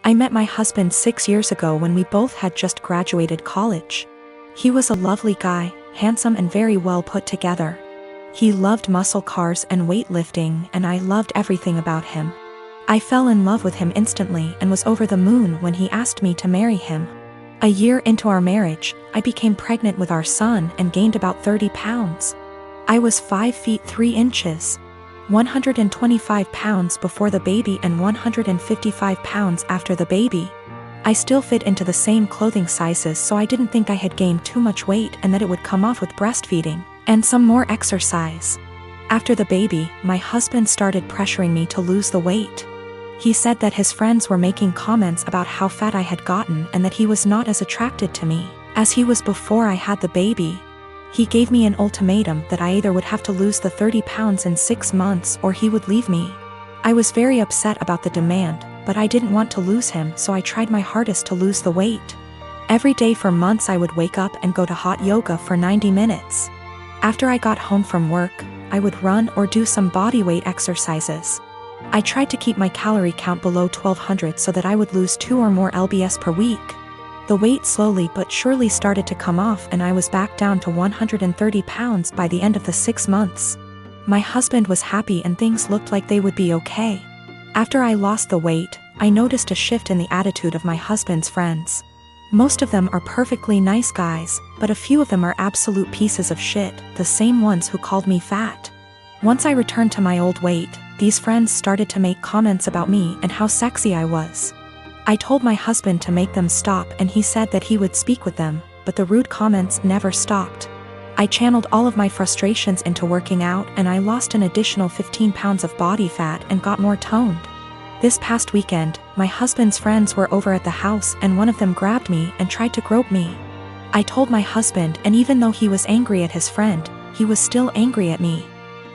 I met my husband 6 years ago when we both had just graduated college. He was a lovely guy, handsome and very well put together. He loved muscle cars and weightlifting, and I loved everything about him. I fell in love with him instantly and was over the moon when he asked me to marry him. A year into our marriage, I became pregnant with our son and gained about 30 pounds. I was 5 feet 3 inches, 125 pounds before the baby and 155 pounds after the baby. I still fit into the same clothing sizes, so I didn't think I had gained too much weight and that it would come off with breastfeeding and some more exercise. After the baby, my husband started pressuring me to lose the weight. He said that his friends were making comments about how fat I had gotten and that he was not as attracted to me as he was before I had the baby. He gave me an ultimatum that I either would have to lose the 30 pounds in 6 months or he would leave me. I was very upset about the demand, but I didn't want to lose him, so I tried my hardest to lose the weight. Every day for months I would wake up and go to hot yoga for 90 minutes. After I got home from work, I would run or do some bodyweight exercises. I tried to keep my calorie count below 1200 so that I would lose 2 or more lbs per week. The weight slowly but surely started to come off and I was back down to 130 pounds by the end of the 6 months. My husband was happy and things looked like they would be okay. After I lost the weight, I noticed a shift in the attitude of my husband's friends. Most of them are perfectly nice guys, but a few of them are absolute pieces of shit, the same ones who called me fat. Once I returned to my old weight, these friends started to make comments about me and how sexy I was. I told my husband to make them stop and he said that he would speak with them, but the rude comments never stopped. I channeled all of my frustrations into working out and I lost an additional 15 pounds of body fat and got more toned. This past weekend, my husband's friends were over at the house and one of them grabbed me and tried to grope me. I told my husband, and even though he was angry at his friend, he was still angry at me.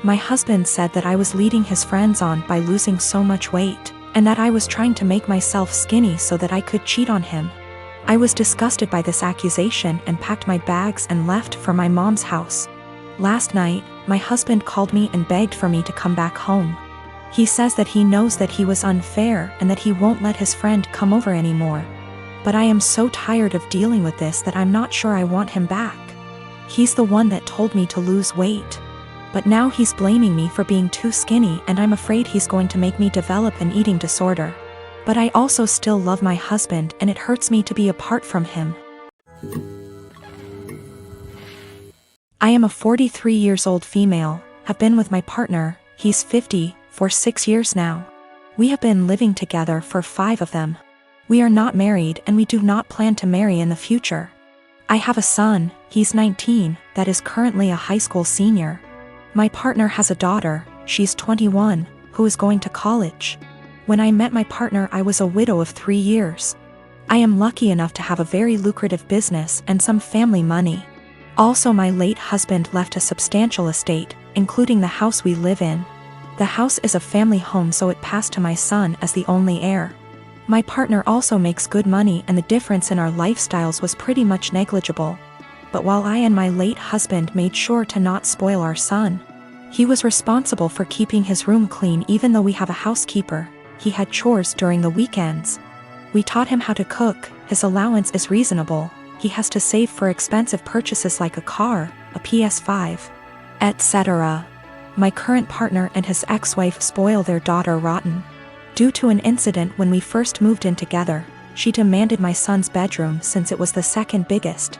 My husband said that I was leading his friends on by losing so much weight, and that I was trying to make myself skinny so that I could cheat on him. I was disgusted by this accusation and packed my bags and left for my mom's house. Last night, my husband called me and begged for me to come back home. He says that he knows that he was unfair and that he won't let his friend come over anymore. But I am so tired of dealing with this that I'm not sure I want him back. He's the one that told me to lose weight. But now he's blaming me for being too skinny and I'm afraid he's going to make me develop an eating disorder. But I also still love my husband and it hurts me to be apart from him. I am a 43 years old female, have been with my partner, he's 50, for 6 years now. We have been living together for 5 of them. We are not married and we do not plan to marry in the future. I have a son, he's 19, that is currently a high school senior. My partner has a daughter, she's 21, who is going to college. When I met my partner I was a widow of 3 years. I am lucky enough to have a very lucrative business and some family money. Also my late husband left a substantial estate, including the house we live in. The house is a family home so it passed to my son as the only heir. My partner also makes good money and the difference in our lifestyles was pretty much negligible. But while I and my late husband made sure to not spoil our son, he was responsible for keeping his room clean even though we have a housekeeper. He had chores during the weekends. We taught him how to cook, his allowance is reasonable, he has to save for expensive purchases like a car, a PS5, etc. My current partner and his ex-wife spoil their daughter rotten. Due to an incident when we first moved in together, she demanded my son's bedroom since it was the second biggest.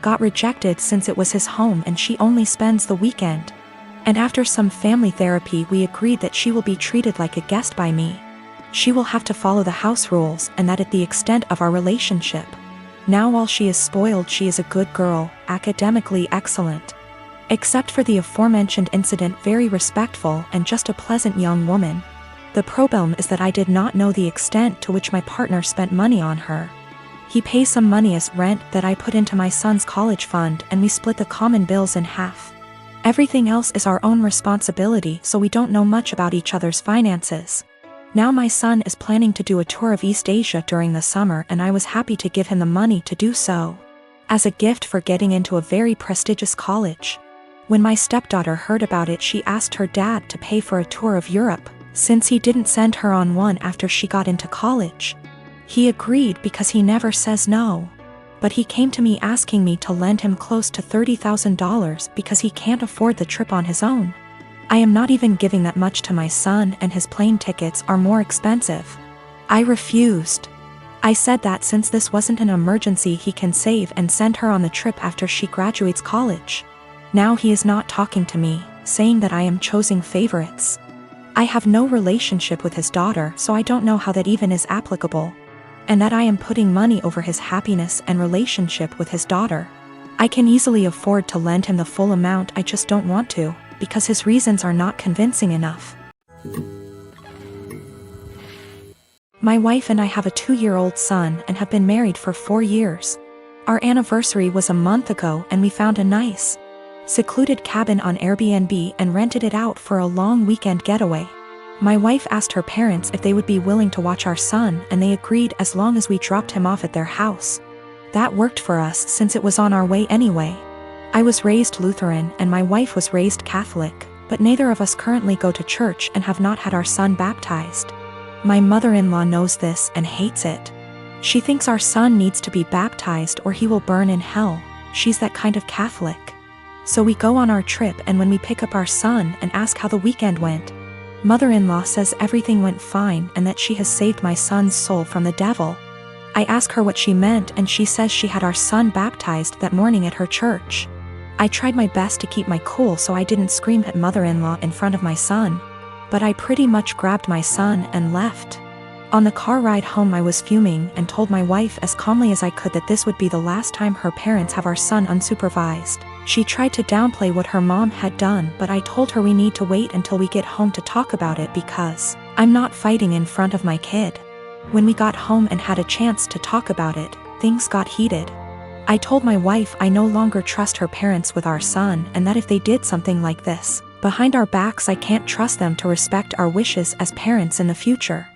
Got rejected since it was his home and she only spends the weekend. And after some family therapy we agreed that she will be treated like a guest by me. She will have to follow the house rules and that at the extent of our relationship. Now while she is spoiled she is a good girl, academically excellent. Except for the aforementioned incident very respectful and just a pleasant young woman. The problem is that I did not know the extent to which my partner spent money on her. He pays some money as rent that I put into my son's college fund and we split the common bills in half. Everything else is our own responsibility so we don't know much about each other's finances. Now my son is planning to do a tour of East Asia during the summer and I was happy to give him the money to do so. As a gift for getting into a very prestigious college. When my stepdaughter heard about it she asked her dad to pay for a tour of Europe, since he didn't send her on one after she got into college. He agreed because he never says no. But he came to me asking me to lend him close to $30,000 because he can't afford the trip on his own. I am not even giving that much to my son, and his plane tickets are more expensive. I refused. I said that since this wasn't an emergency, he can save and send her on the trip after she graduates college. Now he is not talking to me, saying that I am choosing favorites. I have no relationship with his daughter, so I don't know how that even is applicable. And that I am putting money over his happiness and relationship with his daughter. I can easily afford to lend him the full amount, I just don't want to, because his reasons are not convincing enough. My wife and I have a 2-year-old son and have been married for 4 years. Our anniversary was a month ago, and we found a nice, secluded cabin on Airbnb and rented it out for a long weekend getaway. My wife asked her parents if they would be willing to watch our son, and they agreed as long as we dropped him off at their house. That worked for us since it was on our way anyway. I was raised Lutheran and my wife was raised Catholic, but neither of us currently go to church and have not had our son baptized. My mother-in-law knows this and hates it. She thinks our son needs to be baptized or he will burn in hell. She's that kind of Catholic. So we go on our trip, and when we pick up our son and ask how the weekend went, mother-in-law says everything went fine and that she has saved my son's soul from the devil. I ask her what she meant, and she says she had our son baptized that morning at her church. I tried my best to keep my cool so I didn't scream at mother-in-law in front of my son, but I pretty much grabbed my son and left. On the car ride home I was fuming and told my wife as calmly as I could that this would be the last time her parents have our son unsupervised. She tried to downplay what her mom had done, but I told her we need to wait until we get home to talk about it because I'm not fighting in front of my kid. When we got home and had a chance to talk about it, things got heated. I told my wife I no longer trust her parents with our son, and that if they did something like this behind our backs, I can't trust them to respect our wishes as parents in the future.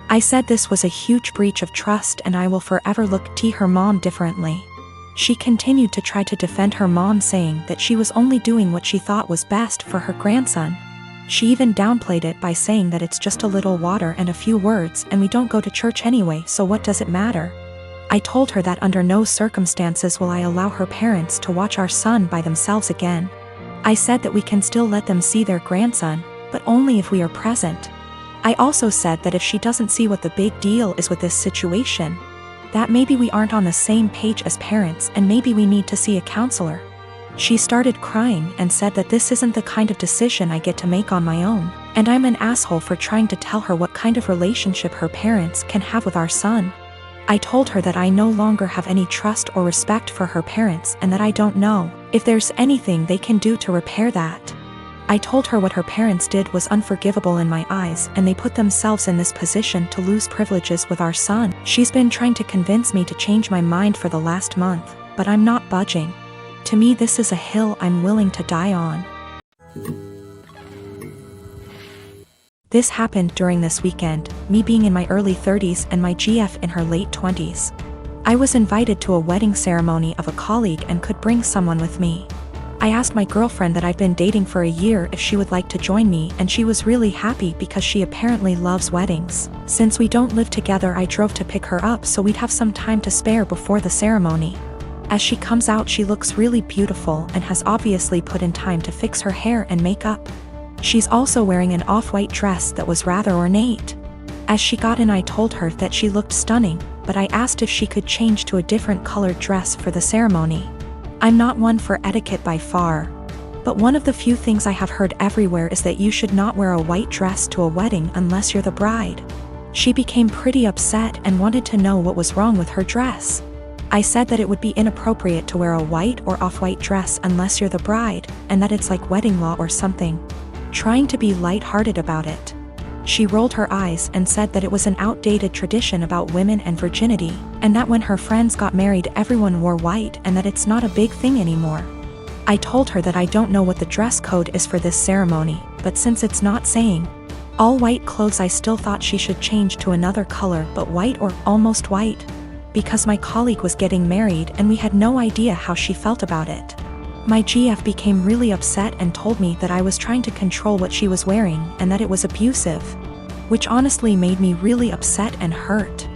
I said this was a huge breach of trust and I will forever look at her mom differently. She continued to try to defend her mom, saying that she was only doing what she thought was best for her grandson. She even downplayed it by saying that it's just a little water and a few words and we don't go to church anyway, so what does it matter? I told her that under no circumstances will I allow her parents to watch our son by themselves again. I said that we can still let them see their grandson, but only if we are present. I also said that if she doesn't see what the big deal is with this situation, that maybe we aren't on the same page as parents and maybe we need to see a counselor. She started crying and said that this isn't the kind of decision I get to make on my own, and I'm an asshole for trying to tell her what kind of relationship her parents can have with our son. I told her that I no longer have any trust or respect for her parents and that I don't know if there's anything they can do to repair that. I told her what her parents did was unforgivable in my eyes, and they put themselves in this position to lose privileges with our son. She's been trying to convince me to change my mind for the last month, but I'm not budging. To me, this is a hill I'm willing to die on. This happened during this weekend, me being in my early 30s and my GF in her late 20s. I was invited to a wedding ceremony of a colleague and could bring someone with me. I asked my girlfriend that I've been dating for a year if she would like to join me, and she was really happy because she apparently loves weddings. Since we don't live together, I drove to pick her up so we'd have some time to spare before the ceremony. As she comes out, she looks really beautiful and has obviously put in time to fix her hair and makeup. She's also wearing an off-white dress that was rather ornate. As she got in, I told her that she looked stunning, but I asked if she could change to a different colored dress for the ceremony. I'm not one for etiquette by far, but one of the few things I have heard everywhere is that you should not wear a white dress to a wedding unless you're the bride. She became pretty upset and wanted to know what was wrong with her dress. I said that it would be inappropriate to wear a white or off-white dress unless you're the bride, and that it's like wedding law or something. Trying to be light-hearted about it. She rolled her eyes and said that it was an outdated tradition about women and virginity, and that when her friends got married everyone wore white and that it's not a big thing anymore. I told her that I don't know what the dress code is for this ceremony, but since it's not saying all white clothes, I still thought she should change to another color, but white or almost white, because my colleague was getting married and we had no idea how she felt about it. My GF became really upset and told me that I was trying to control what she was wearing and that it was abusive, which honestly made me really upset and hurt.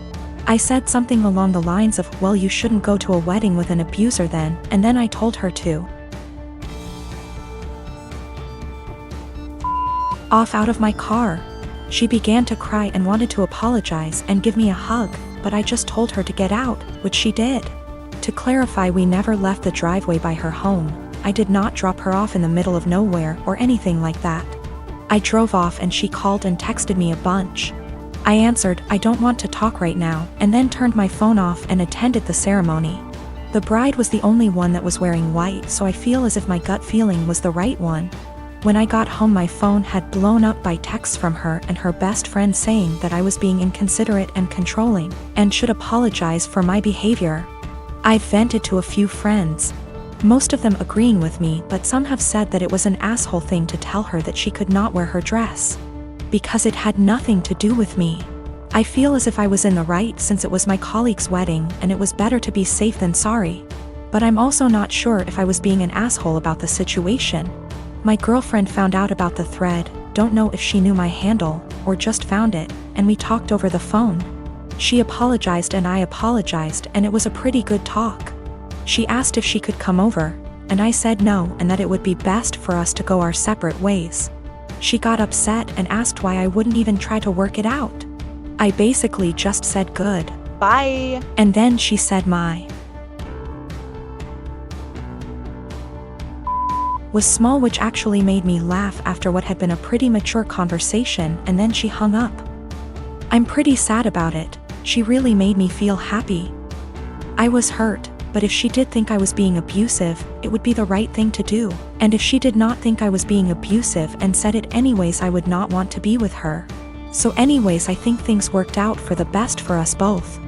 I said something along the lines of, well, you shouldn't go to a wedding with an abuser then, and then I told her to off out of my car. She began to cry and wanted to apologize and give me a hug, but I just told her to get out, which she did. To clarify, we never left the driveway by her home. I did not drop her off in the middle of nowhere or anything like that. I drove off and she called and texted me a bunch. I answered, I don't want to talk right now, and then turned my phone off and attended the ceremony. The bride was the only one that was wearing white, so I feel as if my gut feeling was the right one. When I got home, my phone had blown up by texts from her and her best friend saying that I was being inconsiderate and controlling, and should apologize for my behavior. I vented to a few friends, most of them agreeing with me, but some have said that it was an asshole thing to tell her that she could not wear her dress, because it had nothing to do with me. I feel as if I was in the right since it was my colleague's wedding and it was better to be safe than sorry. But I'm also not sure if I was being an asshole about the situation. My girlfriend found out about the thread, don't know if she knew my handle, or just found it, and we talked over the phone. She apologized and I apologized, and it was a pretty good talk. She asked if she could come over, and I said no and that it would be best for us to go our separate ways. She got upset and asked why I wouldn't even try to work it out. I basically just said good. Bye. And then she said my was small, which actually made me laugh after what had been a pretty mature conversation, and then she hung up. I'm pretty sad about it. She really made me feel happy. I was hurt, but if she did think I was being abusive, it would be the right thing to do. And if she did not think I was being abusive and said it anyways, I would not want to be with her. So anyways, I think things worked out for the best for us both.